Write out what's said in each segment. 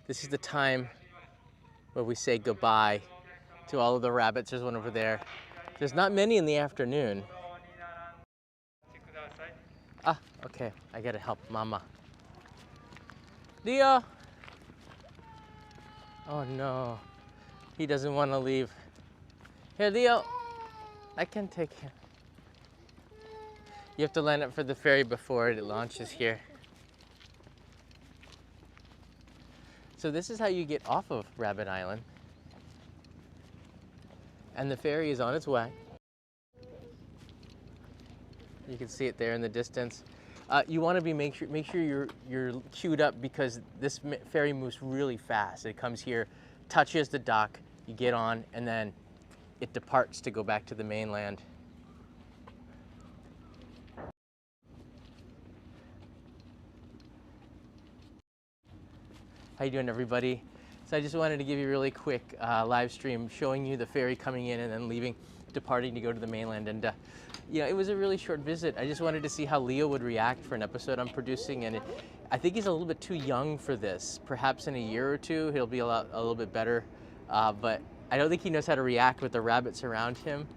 This is the time where we say goodbye to all of the rabbits. There's one over there. There's not many in the afternoon. Ah, okay. I gotta help Mama. Leo! Oh no. He doesn't want to leave. Here, Leo. I can take him. You have to line up for the ferry before it launches here. So this is how you get off of Rabbit Island. And the ferry is on its way. You can see it there in the distance. You want to make sure you're queued up because this ferry moves really fast. It comes here, touches the dock, you get on, and then it departs to go back to the mainland. How you doing, everybody? So I just wanted to give you a really quick live stream showing you the ferry coming in and then leaving, departing to go to the mainland. And it was a really short visit. I just wanted to see how Leo would react for an episode I'm producing, and I think he's a little bit too young for this. Perhaps in a year or two he'll be a little bit better, but I don't think he knows how to react with the rabbits around him.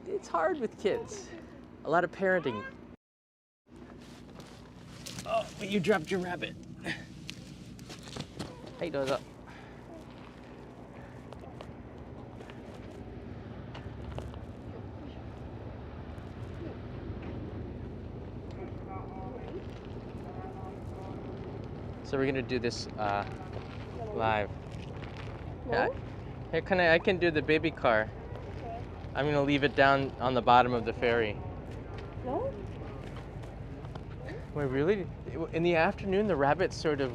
It's hard with kids. A lot of parenting. Oh, but you dropped your rabbit. Hey, does up. So we're gonna do this live. Yeah, here, I can do the baby car. Okay. I'm gonna leave it down on the bottom of the ferry. No? Wait, really? In the afternoon, the rabbits sort of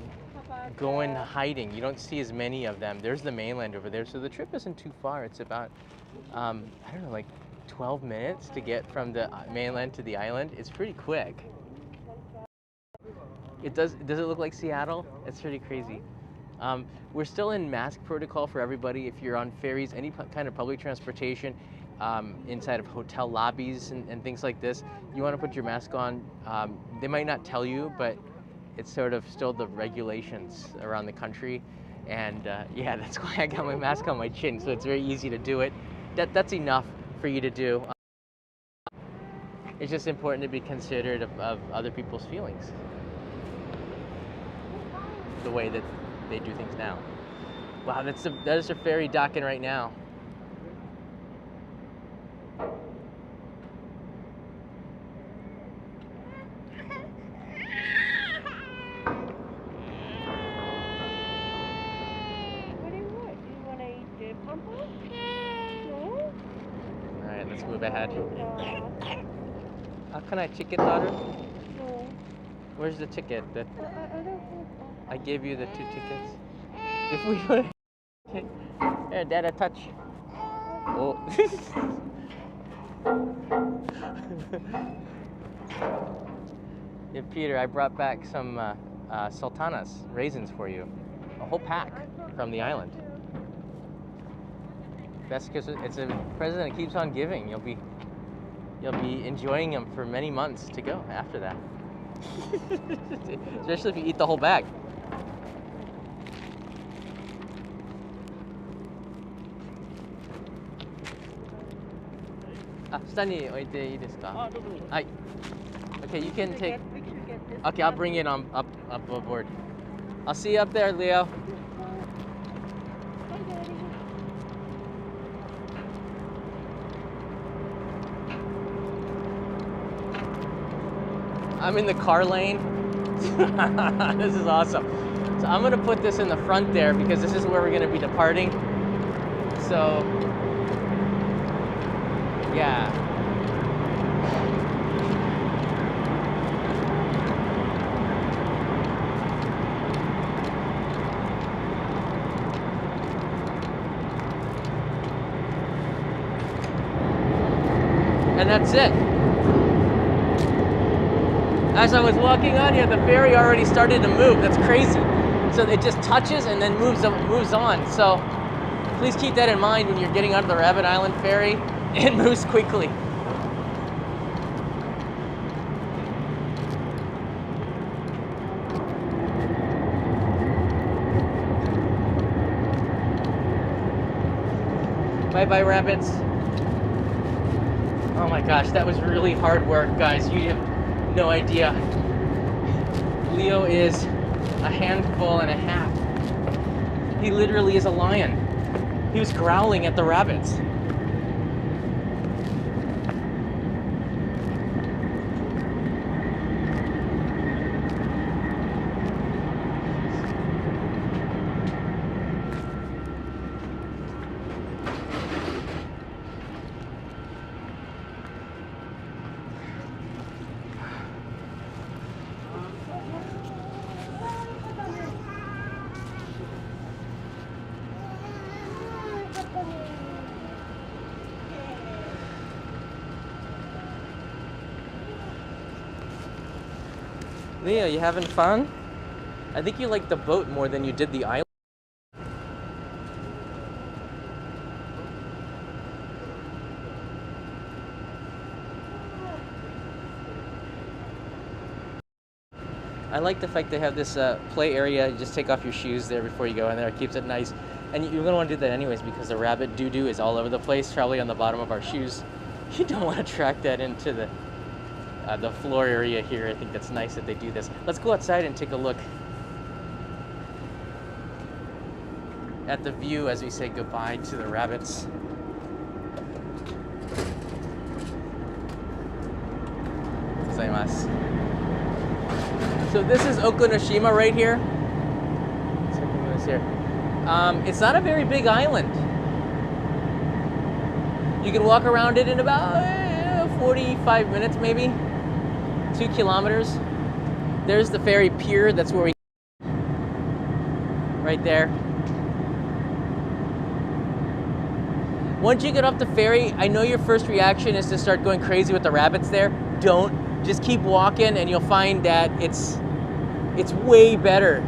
go in hiding. You don't see as many of them. There's the mainland over there, so the trip isn't too far. It's about, I don't know, like 12 minutes to get from the mainland to the island. It's pretty quick. Does it look like Seattle? It's pretty crazy. We're still in mask protocol for everybody. If you're on ferries, any kind of public transportation, inside of hotel lobbies and things like this, you want to put your mask on. They might not tell you, but it's sort of still the regulations around the country. And yeah, that's why I got my mask on my chin, so it's very easy to do it. That's enough for you to do. It's just important to be considerate of other people's feelings, the way that they do things now. Wow, that is a ferry docking right now. Alright, let's move ahead. Can I ticket, daughter? No. Where's the ticket? I gave you the 2 tickets. If we would. Here, Dad, a touch. Oh. Yeah, Peter, I brought back some sultanas, raisins for you. A whole pack from the island. That's because it's a present that keeps on giving. You'll be enjoying them for many months to go after that. Especially if you eat the whole bag. Okay, you can take. Okay, I'll bring it up aboard. I'll see you up there, Leo. I'm in the car lane. This is awesome. So I'm gonna put this in the front there because this is where we're gonna be departing. So, yeah. And that's it. As I was walking on here, the ferry already started to move. That's crazy. So it just touches and then moves on. So please keep that in mind when you're getting onto the Rabbit Island ferry. It moves quickly. Bye-bye, rabbits. Oh my gosh, that was really hard work, guys. You have no idea. Leo is a handful and a half. He literally is a lion. He was growling at the rabbits. Leo, you having fun? I think you like the boat more than you did the island. I like the fact they have this play area. You just take off your shoes there before you go in there. It keeps it nice. And you're going to want to do that anyways because the rabbit doo-doo is all over the place, probably on the bottom of our shoes. You don't want to track that into the floor area here. I think that's nice that they do this. Let's go outside and take a look at the view as we say goodbye to the rabbits. Gozaimasu. So this is Okunoshima right here. It's not a very big island. You can walk around it in about 45 minutes maybe. 2 kilometers. There's the ferry pier. That's where we right there. Once you get off the ferry, I know your first reaction is to start going crazy with the rabbits there. Don't. Just keep walking and you'll find that it's way better.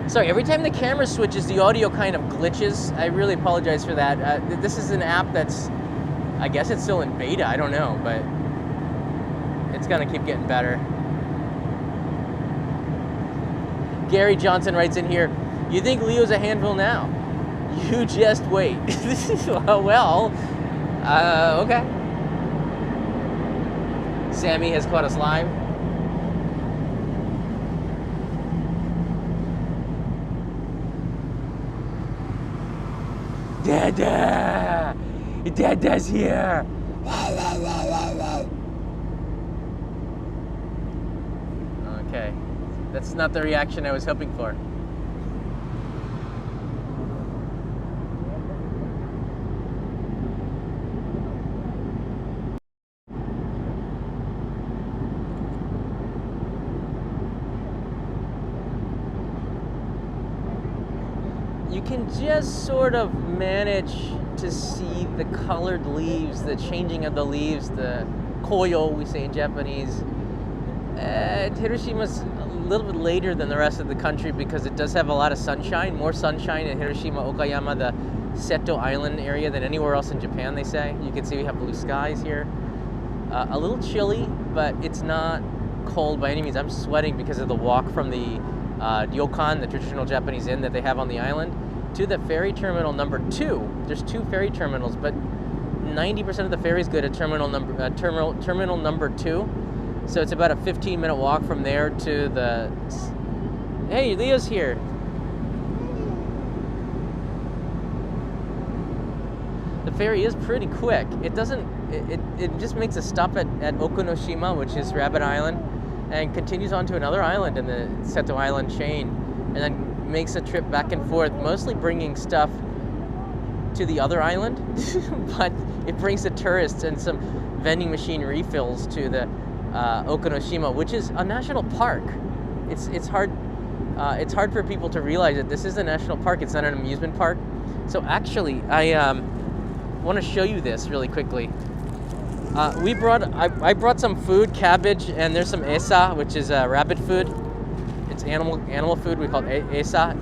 Sorry, every time the camera switches, the audio kind of glitches. I really apologize for that. This is an app that's, I guess it's still in beta, I don't know, but it's gonna keep getting better. Gary Johnson writes in here, you think Leo's a handful now? You just wait. Well, okay. Sammy has caught us live. Dada! Dada's here! Okay, that's not the reaction I was hoping for. You can just sort of manage to see the colored leaves, the changing of the leaves, the koyo, we say in Japanese. Hiroshima's a little bit later than the rest of the country because it does have a lot of sunshine, more sunshine in Hiroshima, Okayama, the Seto Island area than anywhere else in Japan, they say. You can see we have blue skies here. A little chilly, but it's not cold by any means. I'm sweating because of the walk from the ryokan, the traditional Japanese inn that they have on the island, to the ferry terminal number 2. There's 2 ferry terminals, but 90% of the ferries go to terminal number 2. So it's about a 15-minute walk from there to the... Hey, Leo's here. The ferry is pretty quick. It doesn't... It just makes a stop at Okunoshima, which is Rabbit Island, and continues on to another island in the Seto Island chain, and then makes a trip back and forth, mostly bringing stuff to the other island, but it brings the tourists and some vending machine refills to the Okunoshima, which is a national park. It's hard for people to realize that this is a national park. It's not an amusement park. So actually, I want to show you this really quickly. I brought some food, cabbage, and there's some esa, which is rabbit food. It's animal food. We call it esa.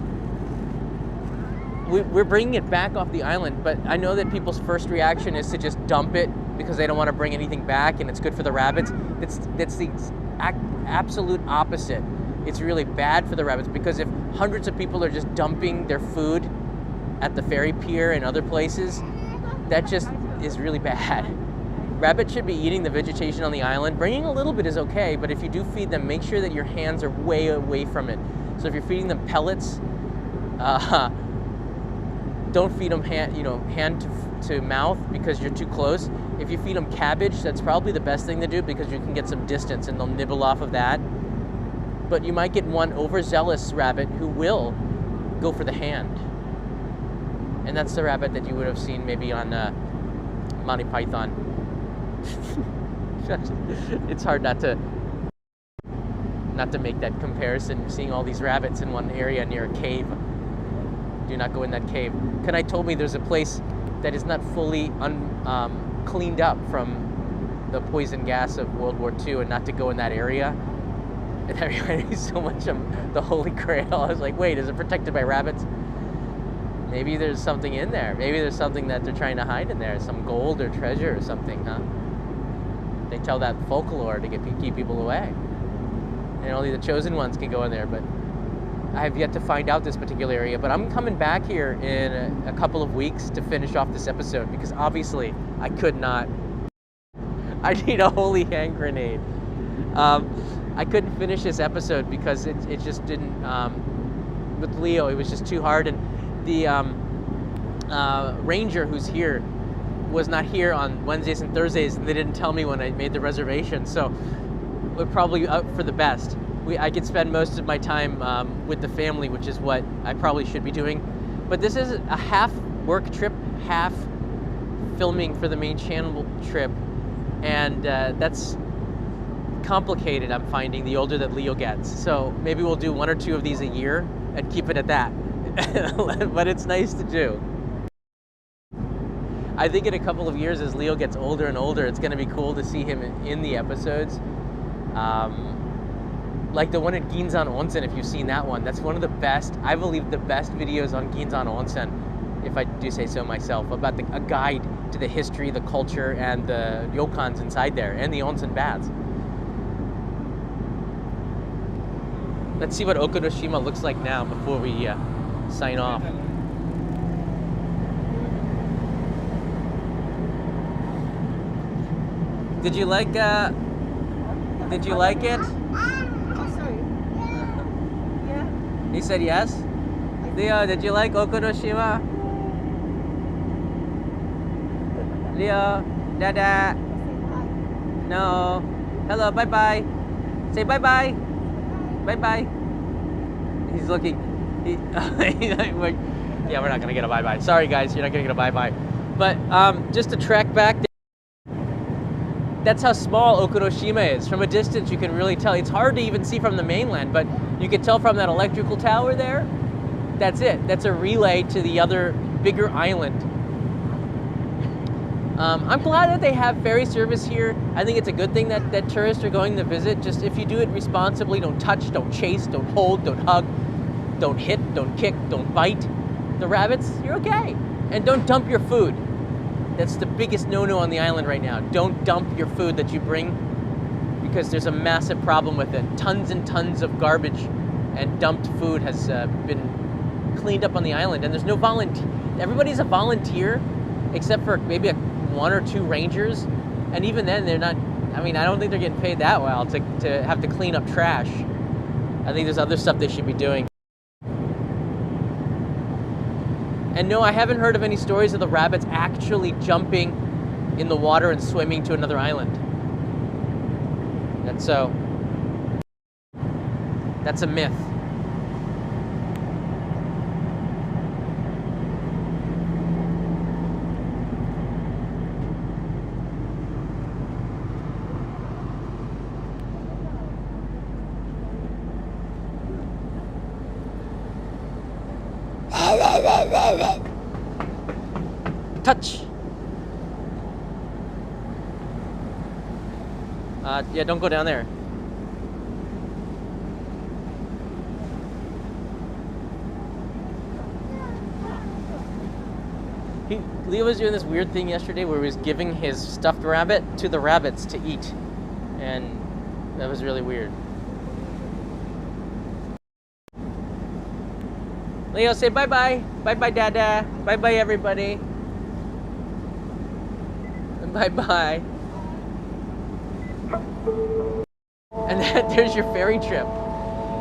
We're bringing it back off the island, but I know that people's first reaction is to just dump it because they don't want to bring anything back, and it's good for the rabbits. That's the absolute opposite. it's really bad for the rabbits, because if hundreds of people are just dumping their food at the ferry pier and other places, that just is really bad. Rabbits should be eating the vegetation on the island. Bringing a little bit is okay, but if you do feed them, make sure that your hands are way away from it. So if you're feeding them pellets, don't feed them hand to mouth, because you're too close. If you feed them cabbage, that's probably the best thing to do, because you can get some distance and they'll nibble off of that. But you might get one overzealous rabbit who will go for the hand. And that's the rabbit that you would have seen maybe on Monty Python. It's hard not to make that comparison, seeing all these rabbits in one area near a cave. Do not go in that cave. Kanai told me there's a place that is not fully cleaned up from the poison gas of World War II, and not to go in that area. And that reminded me so much of the Holy Grail. I was like, wait, is it protected by rabbits? Maybe there's something in there. Maybe there's something that they're trying to hide in there. Some gold or treasure or something, huh? They tell that folklore to keep people away. And only the chosen ones can go in there, but I have yet to find out this particular area. But I'm coming back here in a couple of weeks to finish off this episode, because obviously I could not. I need a holy hand grenade. I couldn't finish this episode because it just didn't, with Leo, it was just too hard. And the ranger who's here was not here on Wednesdays and Thursdays, and they didn't tell me when I made the reservation, so we're probably out for the best. I could spend most of my time with the family, which is what I probably should be doing. But this is a half work trip, half filming for the main channel trip, and that's complicated, I'm finding, the older that Leo gets. So maybe we'll do 1 or 2 of these a year and keep it at that. But it's nice to do. I think in a couple of years, as Leo gets older and older, it's going to be cool to see him in the episodes. Like the one at Ginzan Onsen, if you've seen that one. That's one of the best, I believe, the best videos on Ginzan Onsen, if I do say so myself, about a guide to the history, the culture, and the ryokans inside there, and the onsen baths. Let's see what Okunoshima looks like now before we sign off. Did you like it? He said yes. Leo, did you like Okunoshima? Leo, Dada. No. Hello, bye-bye. Say bye-bye. Bye-bye. He's looking. Yeah, we're not going to get a bye-bye. Sorry, guys, you're not going to get a bye-bye. But just to track back, that's how small Okunoshima is. From a distance, you can really tell. It's hard to even see from the mainland, but you can tell from that electrical tower there. That's it. That's a relay to the other bigger island. I'm glad that they have ferry service here. I think it's a good thing that tourists are going to visit. Just if you do it responsibly, don't touch, don't chase, don't hold, don't hug, don't hit, don't kick, don't bite the rabbits, you're okay. And don't dump your food. That's the biggest no-no on the island right now. Don't dump your food that you bring, because there's a massive problem with it. Tons and tons of garbage and dumped food has been cleaned up on the island, and there's no volunteer. Everybody's a volunteer, except for maybe 1 or 2 rangers, and even then they're not. I mean, I don't think they're getting paid that well to have to clean up trash. I think there's other stuff they should be doing. And no, I haven't heard of any stories of the rabbits actually jumping in the water and swimming to another island. That's a myth. Touch. Yeah, don't go down there. Leo was doing this weird thing yesterday where he was giving his stuffed rabbit to the rabbits to eat, and that was really weird. Leo, say bye-bye. Bye-bye, Dada. Bye-bye, everybody. Bye-bye. And then there's your ferry trip.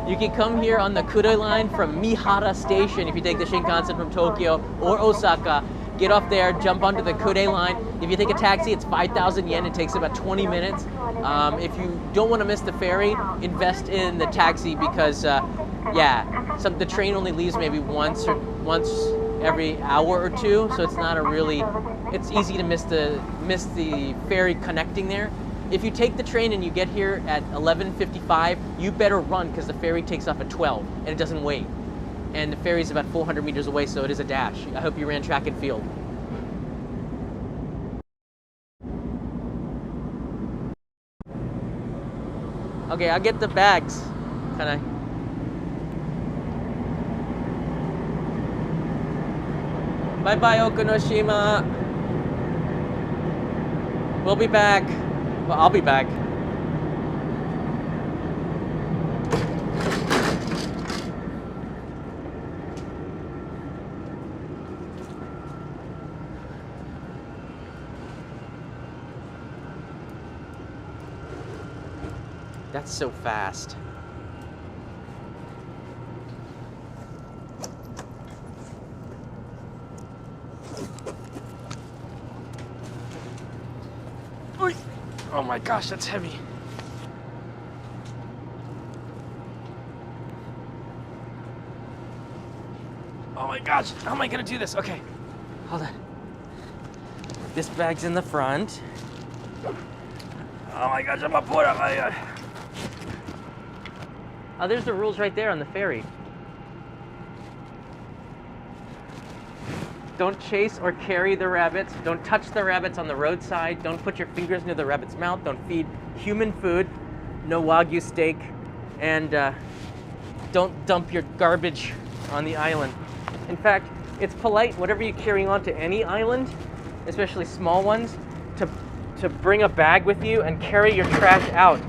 You can come here on the Kudai line from Mihara Station if you take the Shinkansen from Tokyo or Osaka. Get off there, jump onto the Kudai line. If you take a taxi, it's 5,000 yen. It takes about 20 minutes. If you don't want to miss the ferry, invest in the taxi because, the train only leaves maybe once every hour or two, so it's not it's easy to miss the ferry connecting there. If you take the train and you get here at 11:55, you better run because the ferry takes off at 12 and it doesn't wait. And the ferry's about 400 meters away, so it is a dash. I hope you ran track and field. Okay, I'll get the bags. Can I? Bye-bye, Okunoshima. We'll be back. Well, I'll be back. That's so fast. Oh my gosh, that's heavy. Oh my gosh, how am I gonna do this? Okay, hold on. This bag's in the front. Oh my gosh, I'm gonna pull it up. Oh, there's the rules right there on the ferry. Don't chase or carry the rabbits. Don't touch the rabbits on the roadside. Don't put your fingers near the rabbit's mouth. Don't feed human food. No Wagyu steak. And don't dump your garbage on the island. In fact, it's polite, whatever you carry on to any island, especially small ones, to bring a bag with you and carry your trash out,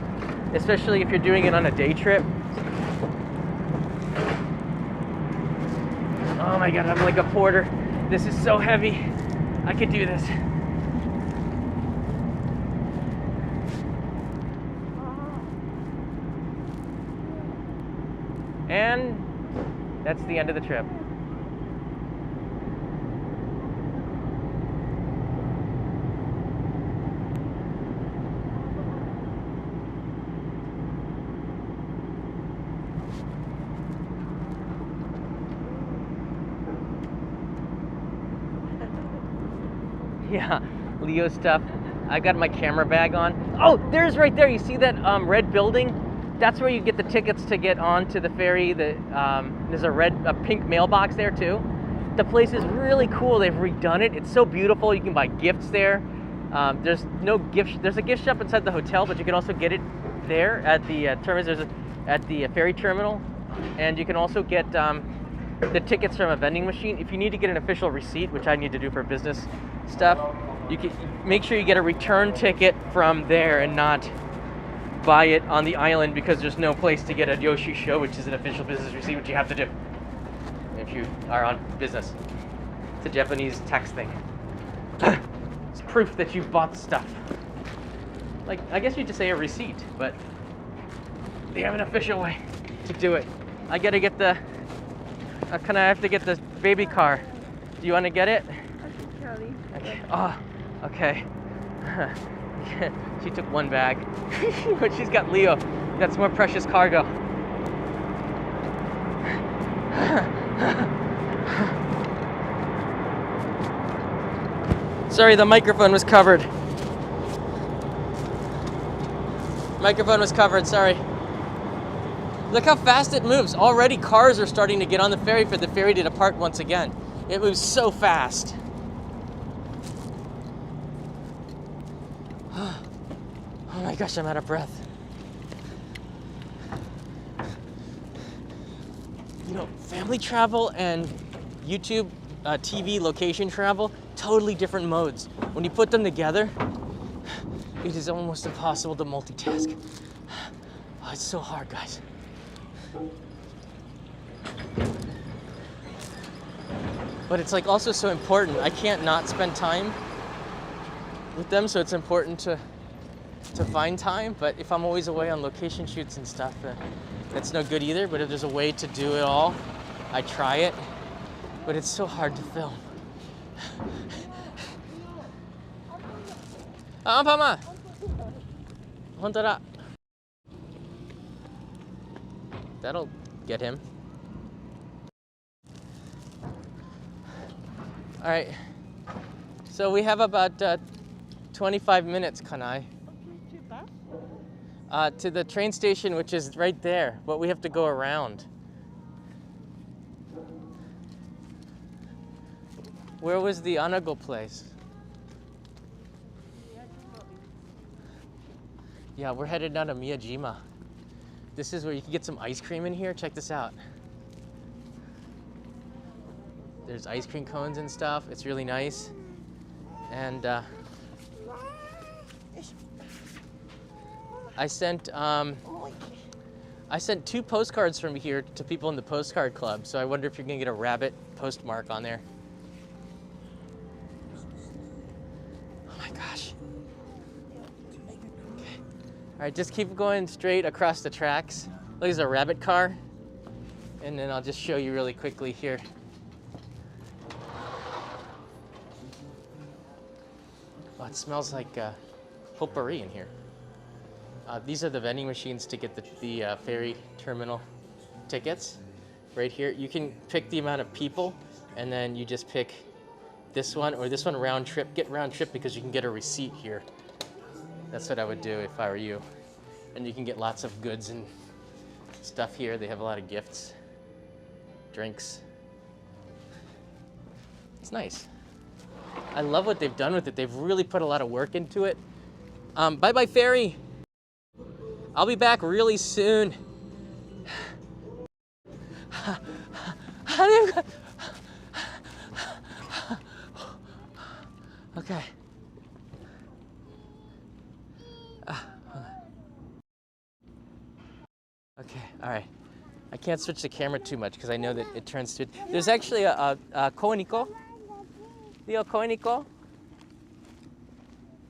especially if you're doing it on a day trip. Oh my God, I'm like a porter. This is so heavy. I could do this. And that's the end of the trip. Yeah, Leo stuff. I got my camera bag on. Oh, there's right there. You see that red building? That's where you get the tickets to get onto the ferry. There's a pink mailbox there too. The place is really cool. They've redone it. It's so beautiful. You can buy gifts there. There's no gift. There's a gift shop inside the hotel, but you can also get it there at the terminus. At the ferry terminal, and you can also get the tickets from a vending machine. If you need to get an official receipt, which I need to do for business stuff, you can make sure you get a return ticket from there and not buy it on the island because there's no place to get a Yoshi show, which is an official business receipt, which you have to do if you are on business. It's a Japanese tax thing. It's proof that you bought stuff. Like, I guess you just say a receipt, but they have an official way to do it. I gotta get the, I have to get the baby car. Do you want to get it? Kelly. Okay. Oh, okay. She took one bag, but she's got Leo. That's more precious cargo. Sorry, the microphone was covered. Microphone was covered, sorry. Look how fast it moves. Already cars are starting to get on the ferry for the ferry to depart once again. It moves so fast. Oh my gosh, I'm out of breath. You know, family travel and YouTube TV location travel, totally different modes. When you put them together, it is almost impossible to multitask. Oh, it's so hard, guys. But it's like also so important. I can't not spend time with them, so it's important to find time. But if I'm always away on location shoots and stuff, that's no good either. But if there's a way to do it all, I try it. But it's so hard to film. Ah, Pama! Hontora. That'll get him. All right. So we have about 25 minutes, Kanai. To the train station, which is right there, but we have to go around. Where was the Anago place? Yeah, we're headed down to Miyajima. This is where you can get some ice cream in here. Check this out. There's ice cream cones and stuff. It's really nice. And I sent 2 postcards from here to people in the postcard club. So I wonder if you're gonna get a rabbit postmark on there. Oh my gosh. Okay. All right, just keep going straight across the tracks. Look, there's a rabbit car. And then I'll just show you really quickly here. Oh, it smells like potpourri in here. These are the vending machines to get the ferry terminal tickets. Right here, you can pick the amount of people, and then you just pick this one or this one round trip. Get round trip because you can get a receipt here. That's what I would do if I were you. And you can get lots of goods and stuff here. They have a lot of gifts, drinks. It's nice. I love what they've done with it. They've really put a lot of work into it. Bye-bye, Ferry. I'll be back really soon. Okay. Okay, all right. I can't switch the camera too much because I know that it turns to... There's actually a koeniko. Leo, koeniko.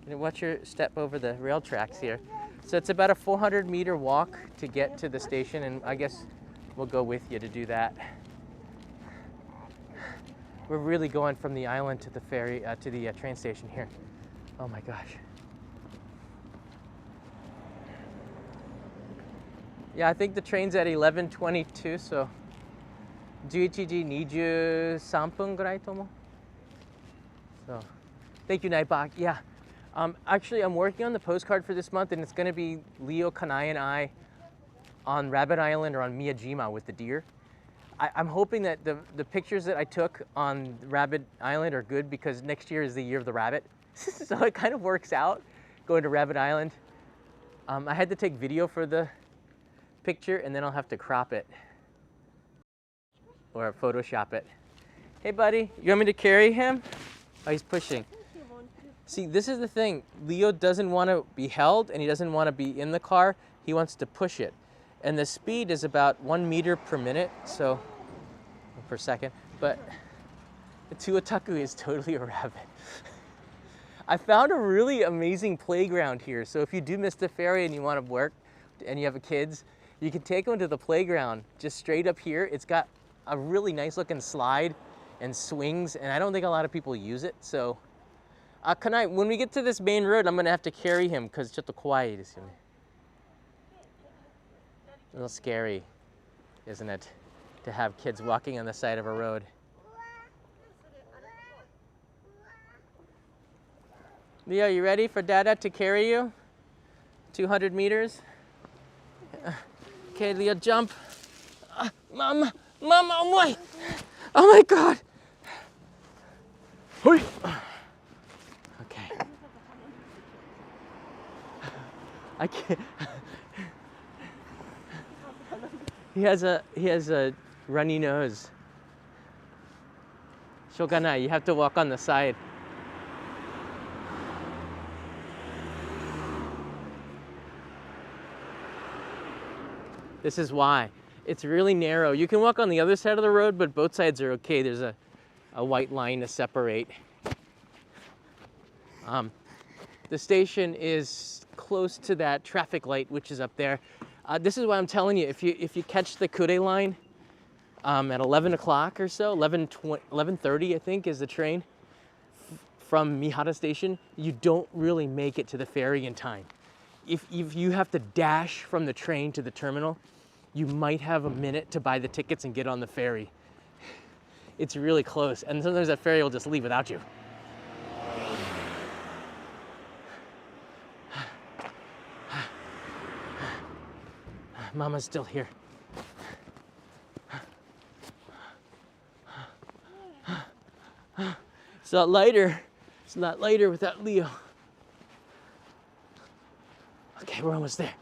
Watch your step over the rail tracks here. So it's about a 400-meter walk to get to the station, and I guess we'll go with you to do that. We're really going from the island to the ferry, to the train station here. Oh my gosh. Yeah, I think the train's at 11:22, so 11時23分ぐらいと思う. So, thank you, Nightbot. Yeah. Actually, I'm working on the postcard for this month, and it's going to be Leo, Kanai, and I on Rabbit Island or on Miyajima with the deer. I'm hoping that the pictures that I took on Rabbit Island are good because next year is the year of the rabbit. So it kind of works out going to Rabbit Island. I had to take video for the picture, and then I'll have to crop it or Photoshop it. Hey, buddy, you want me to carry him? Oh, he's pushing. See, this is the thing. Leo doesn't want to be held, and he doesn't want to be in the car. He wants to push it. And the speed is about 1 meter per minute, so per second. But Tuataku is totally a rabbit. I found a really amazing playground here. So if you do miss the ferry and you want to work and you have kids, you can take them to the playground just straight up here. It's got a really nice looking slide and swings, and I don't think a lot of people use it. So when we get to this main road, I'm gonna have to carry him because it's just quiet. A little scary, isn't it, to have kids walking on the side of a road? Leo, you ready for Dada to carry you? 200 meters? Okay, Leo, jump. Mama, oh my! Oh my God! Hoi! Okay. I can't. He has a runny nose. Shoganai, you have to walk on the side. This is why. It's really narrow. You can walk on the other side of the road, but both sides are okay. There's a a white line to separate. The station is close to that traffic light, which is up there. This is what I'm telling you. If you catch the Kure line at 11 o'clock or so, 11:30 I think is the train from Mihara Station, you don't really make it to the ferry in time. If you have to dash from the train to the terminal, you might have a minute to buy the tickets and get on the ferry. It's really close, and sometimes that ferry will just leave without you. Mama's still here. It's not lighter. It's not lighter without Leo. Okay, we're almost there.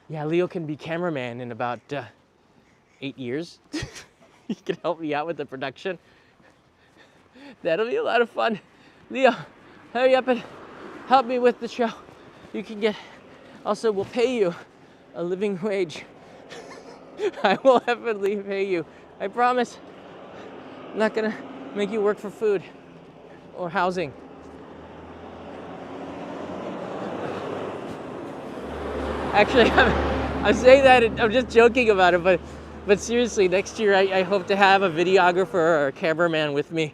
Yeah, Leo can be cameraman in about 8 years. He can help me out with the production. That'll be a lot of fun. Leo, hurry up and help me with the show. You can get, also we'll pay you a living wage. I will definitely pay you. I promise. I'm not gonna make you work for food or housing. Actually, I'm saying that, I'm just joking about it, but seriously, next year I hope to have a videographer or a cameraman with me.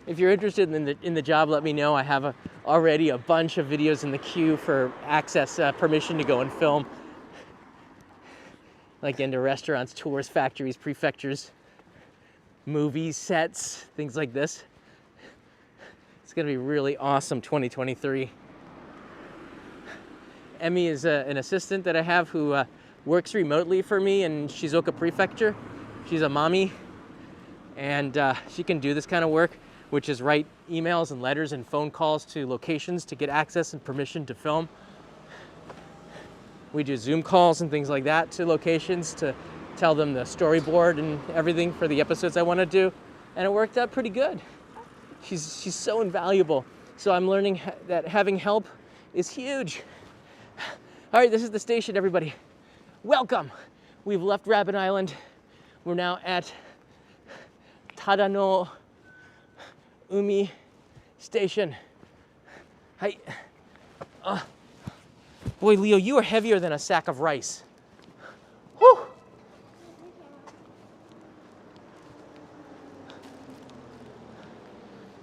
If you're interested in the job, let me know. I have already a bunch of videos in the queue for access, permission to go and film. Like into restaurants, tours, factories, prefectures, movies, sets, things like this. It's gonna be really awesome 2023. Emmy is an assistant that I have who works remotely for me in Shizuoka Prefecture. She's a mommy, and she can do this kind of work, which is write emails and letters and phone calls to locations to get access and permission to film. We do Zoom calls and things like that to locations to tell them the storyboard and everything for the episodes I want to do, and it worked out pretty good. She's so invaluable. So I'm learning that having help is huge. All right, this is the station, everybody. Welcome. We've left Rabbit Island. We're now at Tadano Umi Station. Hi. Boy, Leo, you are heavier than a sack of rice. Whew.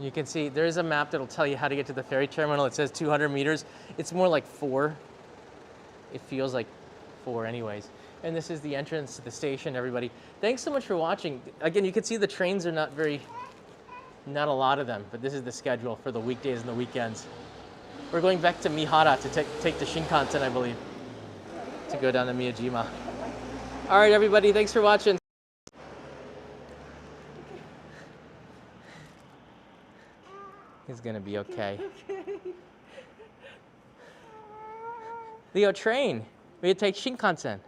You can see there is a map that'll tell you how to get to the ferry terminal. It says 200 meters. It's more like 4. It feels like 4 anyways. And this is the entrance to the station, everybody. Thanks so much for watching. Again, you can see the trains are not a lot of them, but this is the schedule for the weekdays and the weekends. We're going back to Mihara to take the Shinkansen, I believe, to go down to Miyajima. All right, everybody, thanks for watching. He's gonna be okay. Leo, train. We take Shinkansen.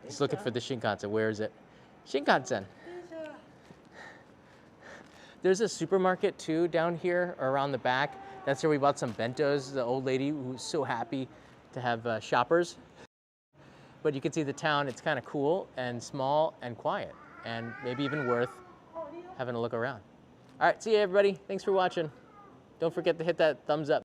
He's looking for the Shinkansen. Where is it? Shinkansen. There's a supermarket too down here around the back. That's where we bought some bentos. The old lady who's so happy to have shoppers. But you can see the town, it's kind of cool and small and quiet, and maybe even worth having a look around. All right, see you everybody. Thanks for watching. Don't forget to hit that thumbs up.